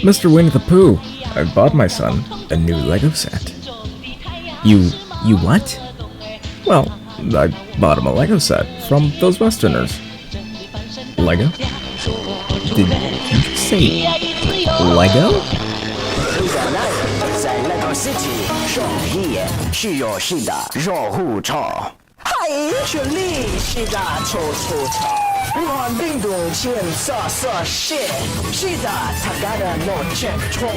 Mr. Winnie the Pooh, I bought my son a new Lego set. You what? Well, I bought him a Lego set from those Westerners. Lego? Did you just say Lego? 在 Lego City 上演是有是的热乎潮，还是历史的臭臭潮。我病毒检测测试，是的，他干的诺ချက်冲病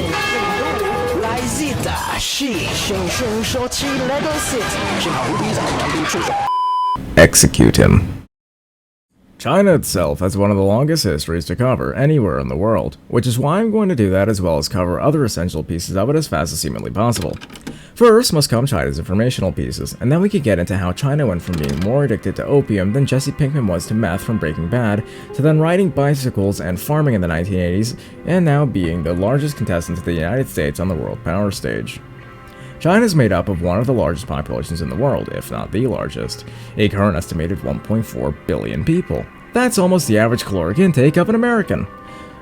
毒来自的是深深说起 Lego City， 幸好无敌在难度出手。 Execute him. China itself has one of the longest histories to cover anywhere in the world, which is why I'm going to do that as well as cover other essential pieces of it as fast as humanly possible. First must come China's informational pieces, and then we could get into how China went from being more addicted to opium than Jesse Pinkman was to meth from Breaking Bad, to then riding bicycles and farming in the 1980s, and now being the largest contestant to the United States on the world power stage. China is made up of one of the largest populations in the world, if not the largest, a current estimated 1.4 billion people. That's almost the average caloric intake of an American.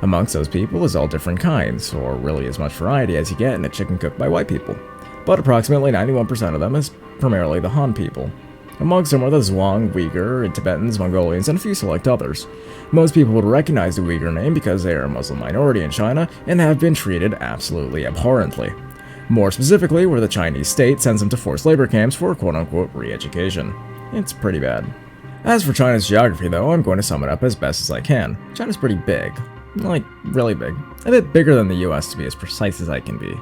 Amongst those people is all different kinds, or really as much variety as you get in a chicken cooked by white people. But approximately 91% of them is primarily the Han people. Amongst them are the Zhuang, Uyghur, Tibetans, Mongolians, and a few select others. Most people would recognize the Uyghur name because they are a Muslim minority in China and have been treated absolutely abhorrently. More specifically, where the Chinese state sends them to forced labor camps for quote-unquote re-education. It's pretty bad. As for China's geography though, I'm going to sum it up as best as I can. China's pretty big. Like, really big. A bit bigger than the US to be as precise as I can be.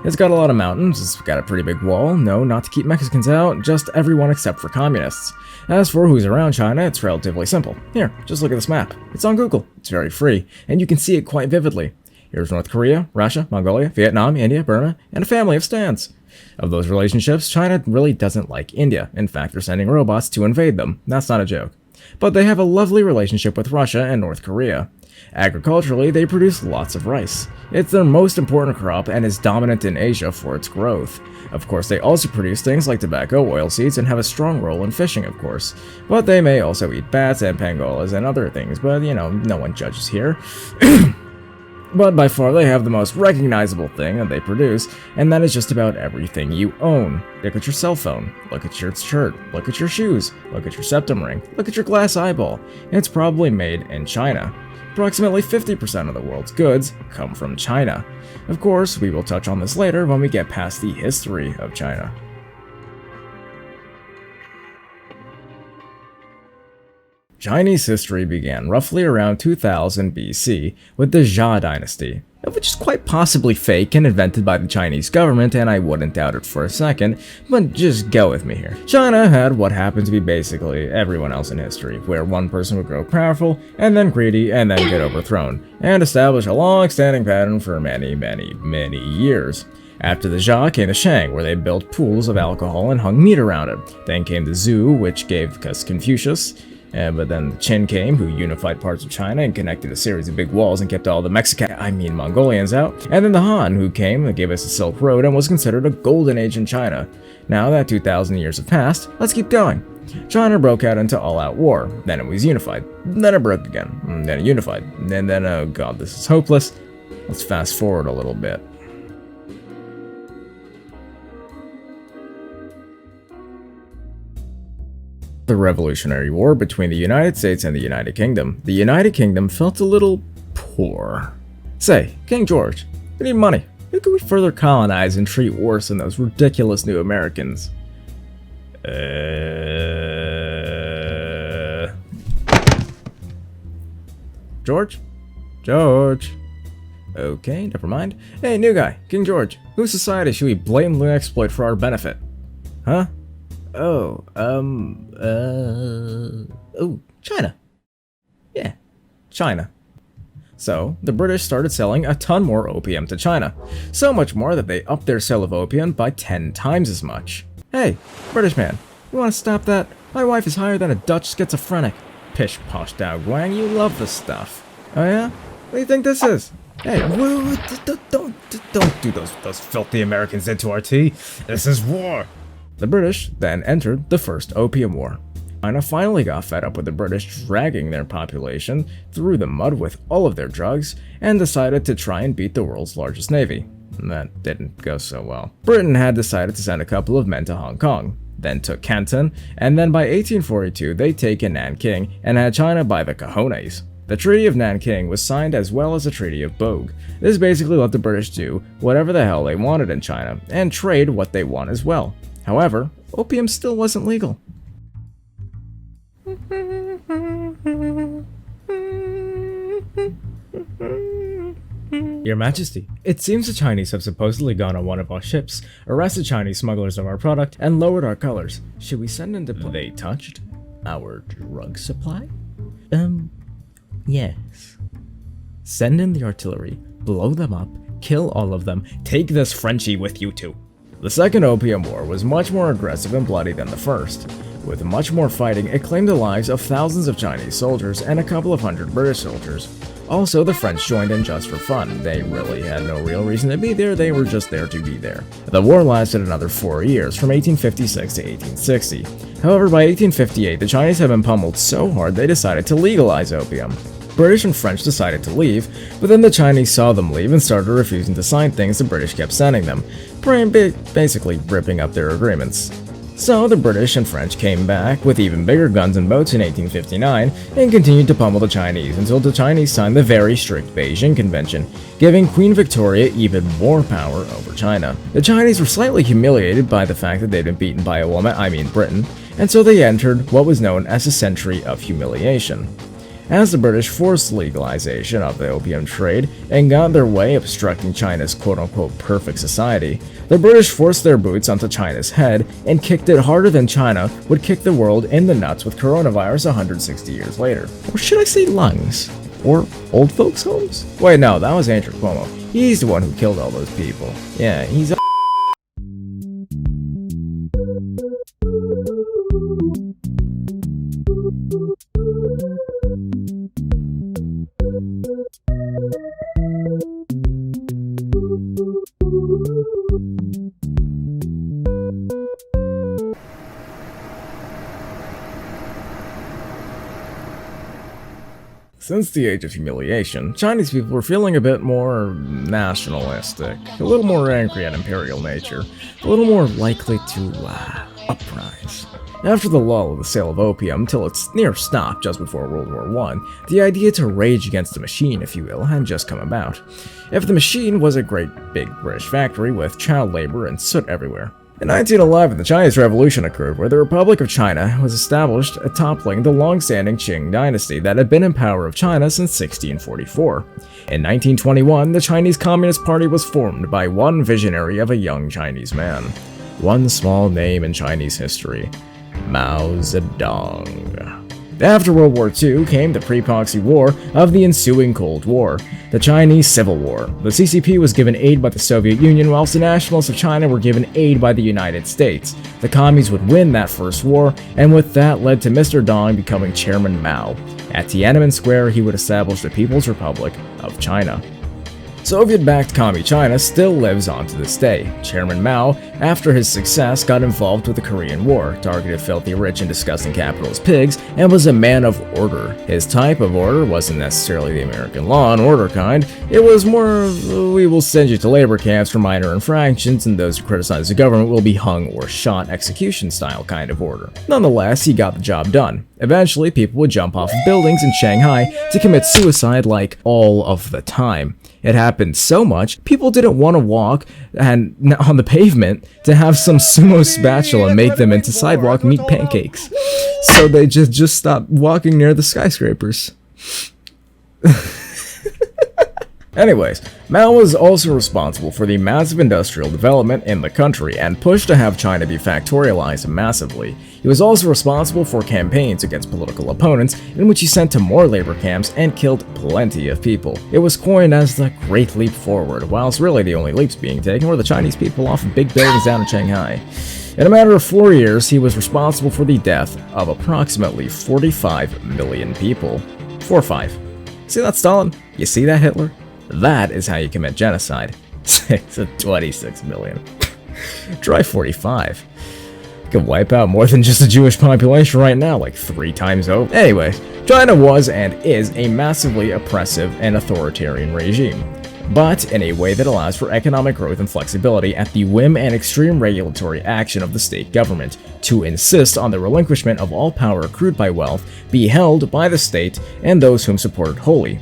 It's got a lot of mountains, it's got a pretty big wall, no, not to keep Mexicans out, just everyone except for communists. As for who's around China, it's relatively simple. Here, just look at this map. It's on Google, it's very free, and you can see it quite vividly. Here's North Korea, Russia, Mongolia, Vietnam, India, Burma, and a family of stands. Of those relationships, China really doesn't like India. In fact, they're sending robots to invade them. That's not a joke. But they have a lovely relationship with Russia and North Korea. Agriculturally, they produce lots of rice. It's their most important crop and is dominant in Asia for its growth. Of course, they also produce things like tobacco, oilseeds, and have a strong role in fishing, of course. But they may also eat bats and pangolas and other things, but you know, no one judges here. But by far they have the most recognizable thing that they produce, and that is just about everything you own. Look at your cell phone, look at your shirt, look at your shoes, look at your septum ring, look at your glass eyeball. It's probably made in China. Approximately 50% of the world's goods come from China. Of course, we will touch on this later when we get past the history of China. Chinese history began roughly around 2000 BC with the Jia dynasty, which is quite possibly fake and invented by the Chinese government, and I wouldn't doubt it for a second, but just go with me here. China had what happened to be basically everyone else in history, where one person would grow powerful, and then greedy, and then get overthrown, and establish a long-standing pattern for many, many, many years. After the Jia came the Shang, where they built pools of alcohol and hung meat around it. Then came the Zhou, which gave us Confucius. But then the Qin came, who unified parts of China and connected a series of big walls and kept all the Mongolians out. And then the Han, who came and gave us the Silk Road and was considered a golden age in China. Now that 2,000 years have passed, let's keep going. China broke out into all-out war, then it was unified, then it broke again, then it unified, and then, oh god, this is hopeless. Let's fast forward a little bit. The Revolutionary War between the United States and the United Kingdom. The United Kingdom felt a little poor. Say, King George, we need money. Who can we further colonize and treat worse than those ridiculous new Americans? George? George? Okay, never mind. Hey, new guy, King George, whose society should we blatantly exploit for our benefit? Huh? Oh, China. Yeah, China. So, the British started selling a ton more opium to China. So much more that they upped their sale of opium by 10 times as much. Hey, British man, you wanna stop that? My wife is higher than a Dutch schizophrenic. Pish posh Dao Guang, you love this stuff. Oh yeah? What do you think this is? Hey, don't do those filthy Americans into our tea. This is war. The British then entered the First Opium War. China finally got fed up with the British dragging their population through the mud with all of their drugs and decided to try and beat the world's largest navy. That didn't go so well. Britain had decided to send a couple of men to Hong Kong, then took Canton, and then by 1842 they'd taken Nanking and had China by the cojones. The Treaty of Nanking was signed as well as the Treaty of Bogue. This basically let the British do whatever the hell they wanted in China, and trade what they want as well. However, opium still wasn't legal. Your Majesty, it seems the Chinese have supposedly gone on one of our ships, arrested Chinese smugglers of our product, and lowered our colors. Should we send in They touched our drug supply? Yes. Send in the artillery, blow them up, kill all of them, take this Frenchie with you too. The Second Opium War was much more aggressive and bloody than the first. With much more fighting, it claimed the lives of thousands of Chinese soldiers and a couple of hundred British soldiers. Also, the French joined in just for fun. They really had no real reason to be there, they were just there to be there. The war lasted another 4 years, from 1856 to 1860. However, by 1858, the Chinese had been pummeled so hard they decided to legalize opium. British and French decided to leave, but then the Chinese saw them leave and started refusing to sign things the British kept sending them, basically ripping up their agreements. So the British and French came back with even bigger guns and boats in 1859 and continued to pummel the Chinese until the Chinese signed the very strict Beijing Convention, giving Queen Victoria even more power over China. The Chinese were slightly humiliated by the fact that they'd been beaten by a woman, Britain, and so they entered what was known as a century of humiliation. As the British forced legalization of the opium trade and got their way obstructing China's quote-unquote perfect society, the British forced their boots onto China's head and kicked it harder than China would kick the world in the nuts with coronavirus 160 years later. Or should I say lungs? Or old folks' homes? Wait, no, that was Andrew Cuomo. He's the one who killed all those people. Yeah, he's a Since the age of humiliation, Chinese people were feeling a bit more nationalistic, a little more angry at imperial nature, a little more likely to uprise. After the lull of the sale of opium till its near stop just before World War I, the idea to rage against the machine, if you will, had just come about. If the machine was a great big British factory with child labor and soot everywhere. In 1911, the Chinese Revolution occurred, where the Republic of China was established, toppling the long-standing Qing dynasty that had been in power of China since 1644. In 1921, the Chinese Communist Party was formed by one visionary of a young Chinese man. One small name in Chinese history: Mao Zedong. After World War II came the pre-proxy war of the ensuing Cold War, the Chinese Civil War. The CCP was given aid by the Soviet Union, whilst the nationalists of China were given aid by the United States. The commies would win that first war, and with that led to Mr. Dong becoming Chairman Mao. At Tiananmen Square, he would establish the People's Republic of China. Soviet-backed Commie China still lives on to this day. Chairman Mao, after his success, got involved with the Korean War, targeted filthy rich and disgusting capitalist pigs, and was a man of order. His type of order wasn't necessarily the American law and order kind, it was more we will send you to labor camps for minor infractions, and those who criticize the government will be hung or shot execution style kind of order. Nonetheless, he got the job done. Eventually, people would jump off of buildings in Shanghai to commit suicide like all of the time. It happened so much, people didn't want to walk and on the pavement to have some sumo spatula make them into sidewalk meat pancakes. So they just stopped walking near the skyscrapers. Anyways, Mao was also responsible for the massive industrial development in the country and pushed to have China be factorialized massively. He was also responsible for campaigns against political opponents in which he sent to more labor camps and killed plenty of people. It was coined as the Great Leap Forward, whilst really the only leaps being taken were the Chinese people off of big buildings down in Shanghai. In a matter of 4 years, he was responsible for the death of approximately 45 million people. 4-5. See that, Stalin? You see that, Hitler? That is how you commit genocide. 26 million. Try 45. Could wipe out more than just the Jewish population right now, like 3 times over. Anyway, China was and is a massively oppressive and authoritarian regime, but in a way that allows for economic growth and flexibility at the whim and extreme regulatory action of the state government to insist on the relinquishment of all power accrued by wealth be held by the state and those whom support it wholly.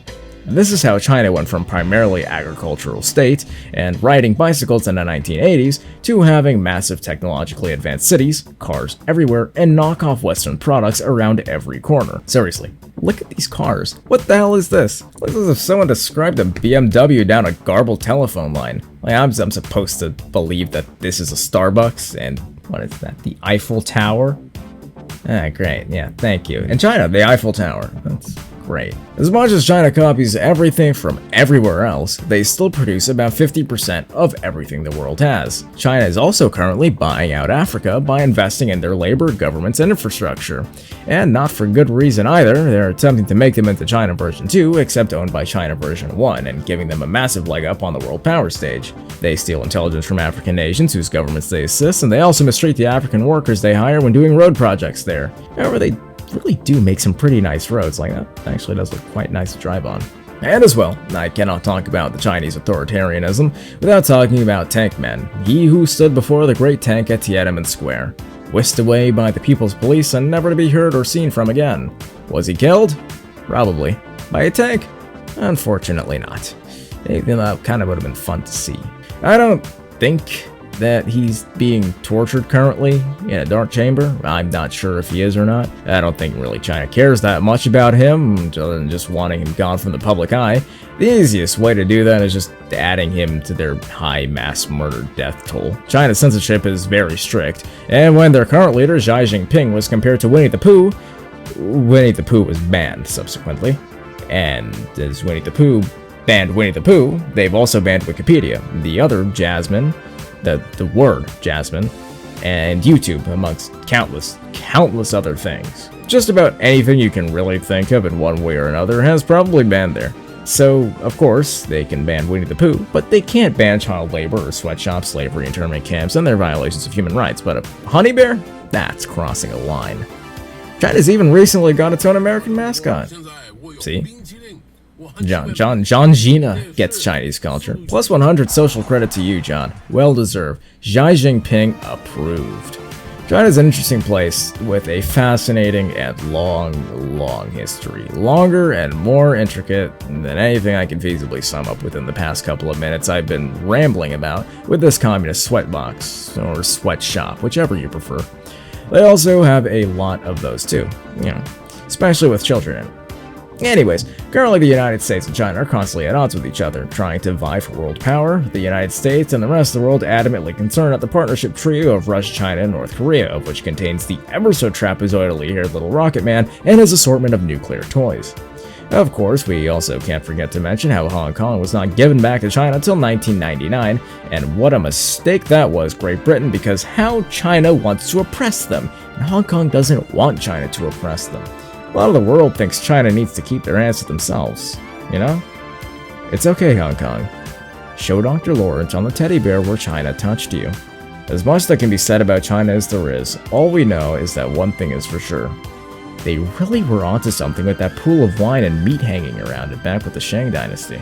This is how China went from primarily agricultural state and riding bicycles in the 1980s to having massive technologically advanced cities, cars everywhere, and knockoff Western products around every corner. Seriously, look at these cars. What the hell is this? Looks as if someone described a BMW down a garbled telephone line. Like I'm supposed to believe that this is a Starbucks and what is that? The Eiffel Tower? Ah, great. Yeah, thank you. In China, the Eiffel Tower. That's great. As much as China copies everything from everywhere else, they still produce about 50% of everything the world has. China is also currently buying out Africa by investing in their labor, governments, and infrastructure. And not for good reason either, they're attempting to make them into China version 2, except owned by China version 1, and giving them a massive leg up on the world power stage. They steal intelligence from African nations whose governments they assist, and they also mistreat the African workers they hire when doing road projects there. However, they really do make some pretty nice roads. Like that actually does look quite nice to drive on. And as well, I cannot talk about the Chinese authoritarianism without talking about tank men. He who stood before the great tank at Tiananmen Square, whisked away by the People's Police and never to be heard or seen from again. Was he killed? Probably. By a tank? Unfortunately not. That kind of would have been fun to see. I don't think that he's being tortured currently in a dark chamber. I'm not sure if he is or not. I don't think really China cares that much about him, other than just wanting him gone from the public eye. The easiest way to do that is just adding him to their high mass murder death toll. China's censorship is very strict, and when their current leader, Xi Jinping, was compared to Winnie the Pooh was banned subsequently. And as Winnie the Pooh banned Winnie the Pooh, they've also banned Wikipedia, the other Jasmine, the word Jasmine, and YouTube, amongst countless other things. Just about anything you can really think of in one way or another has probably banned there. So, of course, they can ban Winnie the Pooh, but they can't ban child labor or sweatshop slavery, internment camps, and their violations of human rights. But a honey bear? That's crossing a line. China's even recently got its own American mascot. See? John Gina gets Chinese culture. Plus 100 social credit to you, John. Well deserved. Xi Jinping approved. China's an interesting place with a fascinating and long history. Longer and more intricate than anything I can feasibly sum up within the past couple of minutes I've been rambling about with this communist sweatbox, or sweatshop, whichever you prefer. They also have a lot of those too, especially with children in it. Anyways, currently the United States and China are constantly at odds with each other, trying to vie for world power. The United States and the rest of the world adamantly concerned at the partnership trio of Russia, China, and North Korea, of which contains the ever-so-trapezoidally haired little rocket man and his assortment of nuclear toys. Of course, we also can't forget to mention how Hong Kong was not given back to China until 1999, and what a mistake that was, Great Britain, because how China wants to oppress them, and Hong Kong doesn't want China to oppress them. A lot of the world thinks China needs to keep their hands to themselves, It's okay, Hong Kong. Show Dr. Lawrence on the teddy bear where China touched you. As much that can be said about China as there is, all we know is that one thing is for sure. They really were onto something with that pool of wine and meat hanging around it back with the Shang Dynasty.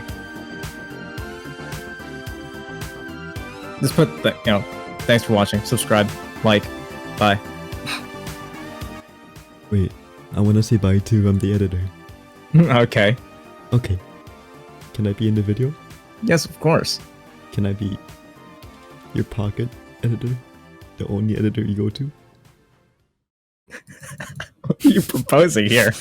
Just put that, thanks for watching. Subscribe, like, bye. Wait, I wanna say bye too, I'm the editor. Okay. Okay. Can I be in the video? Yes, of course. Can I be your pocket editor? The only editor you go to? What are you proposing here?